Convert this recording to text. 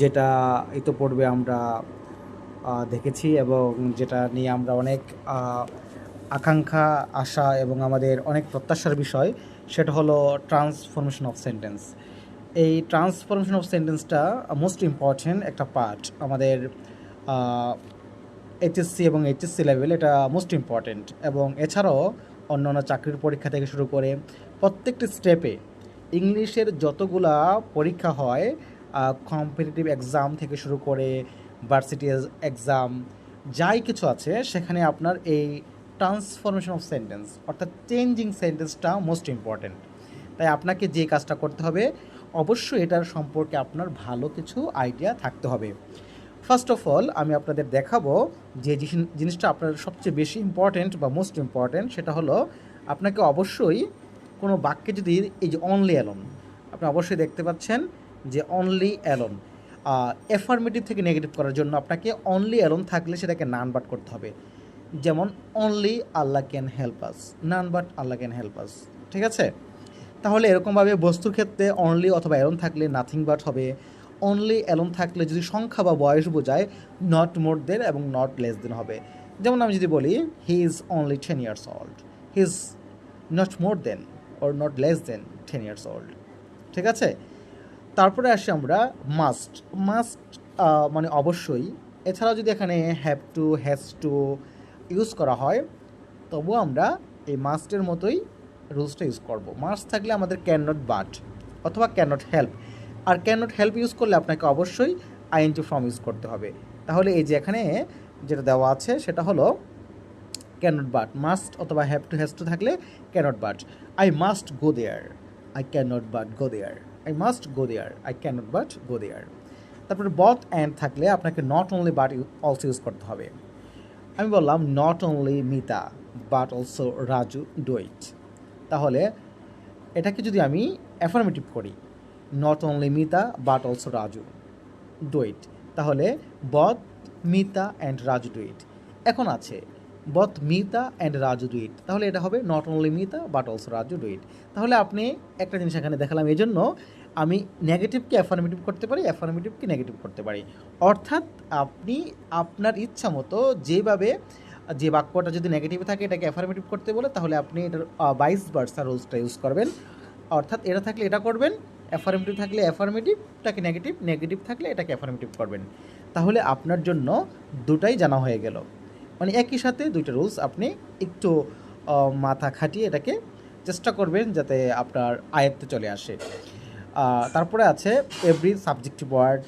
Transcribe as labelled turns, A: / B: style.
A: যেটা ইতোপূর্বে আমরা দেখেছি এবং যেটা নিয়ে আমরা অনেক আকাঙ্ক্ষা, আশা এবং আমাদের অনেক প্রত্যাশার বিষয়, সেটা হলো ট্রান্সফরমেশন অফ সেন্টেন্স। এই ট্রান্সফরমেশন অফ সেন্টেন্সটা মোস্ট ইম্পর্ট্যান্ট একটা পার্ট আমাদের এইচএসসি এবং এইচএসসি লেভেল, এটা মোস্ট ইম্পর্ট্যান্ট। এবং এছাড়াও অন্যান্য চাকরির পরীক্ষা থেকে শুরু করে প্রত্যেকটি স্টেপে ইংলিশের যতগুলা পরীক্ষা হয়, কম্পিটিটিভ এক্সাম থেকে শুরু করে ভার্সিটি এক্সাম, যাই কিছু আছে সেখানে আপনার এই ট্রান্সফরমেশন অফ সেন্টেন্স অর্থাৎ চেঞ্জিং সেন্টেন্সটা মোস্ট ইম্পর্ট্যান্ট। তাই আপনাকে যে কাজটা করতে হবে, অবশ্যই এটার সম্পর্কে আপনার ভালো কিছু আইডিয়া থাকতে হবে। ফার্স্ট অফ অল আমি আপনাদের দেখাবো যে জিনিসটা আপনার সবচেয়ে বেশি ইম্পর্ট্যান্ট বা মোস্ট ইম্পর্ট্যান্ট, সেটা হলো আপনাকে অবশ্যই কোনো বাক্যে যদি এই যে অনলি অ্যালোন, আপনি অবশ্যই দেখতে পাচ্ছেন যে অনলি অ্যালোন, অ্যাফার্মেটিভ থেকে নেগেটিভ করার জন্য আপনাকে অনলি অ্যালোন থাকলে সেটাকে নান বাট করতে হবে। যেমন only Allah can help us, none but Allah can help us. ঠিক আছে? তাহলে এরকমভাবে বস্তুর ক্ষেত্রে অনলি অথবা অ্যালোন থাকলে নাথিং বাট হবে। অনলি অ্যালোন থাকলে যদি সংখ্যা বা বয়স বোঝায় নট মোর দেন এবং নট লেস দেন হবে। যেমন আমি যদি বলি he is only 10 years old, he is not more than or not less than 10 years old. ঠিক আছে? তারপরে আসি আমরা মাস্ট। মাস্ট মানে অবশ্যই। এছাড়াও যদি এখানে have to, has to use করা হয়, তবুও আমরা এই মাস্টের মতোই রুলসটা ইউজ করব। মাস্ট থাকলে আমাদের ক্যান নট বাট অথবা ক্যান নট হেল্প। আর ক্যান নট হেল্প ইউজ করলে আপনাকে অবশ্যই আইএনজি ফর্ম ইউজ করতে হবে। তাহলে এই যে এখানে যেটা দেওয়া আছে সেটা হলো ক্যান নট বাট, মাস্ট অথবা হ্যাভ টু, হ্যাজ টু থাকলে can not but. I must go there, I can not but go there. I must go there, I can not but go there. তারপরে both and থাকলে আপনাকে not only but also use করতে হবে। আমি বললাম not only Mita but also Raju do it. তাহলে এটাকে যদি আমি অ্যাফার্মেটিভ করি, not only Mita but also Raju do it, তাহলে both Mita and Raju do ইট। এখন আছে both Mita and Raju do it, তাহলে এটা হবে not only Mita but also Raju do it. তাহলে আপনি একটা জিনিস এখানে দেখালাম, এই জন্য আমি নেগেটিভকে অ্যাফার্মেটিভ করতে পারি, অ্যাফার্মেটিভকে নেগেটিভ করতে পারি। অর্থাৎ আপনি আপনার ইচ্ছা মতো যেভাবে, যে বাক্যটা যদি নেগেটিভ থাকে এটাকে অ্যাফার্মেটিভ করতে বলে, তাহলে আপনি এটার ভাইস ভার্সা রুলসটা ইউজ করবেন। অর্থাৎ এটা থাকলে এটা করবেন, অ্যাফার্মেটিভ থাকলে অ্যাফার্মেটিভটাকে নেগেটিভ, নেগেটিভ থাকলে এটাকে অ্যাফার্মেটিভ করবেন। তাহলে আপনার জন্য দুটাই জানা হয়ে গেল। মানে একই সাথে দুইটা রুলস আপনি একটু মাথা খাটিয়ে এটাকে চেষ্টা করবেন যাতে আপনার আয়ত্তে চলে আসে। তারপরে আছে এভরি সাবজেক্টিভ ওয়ার্ড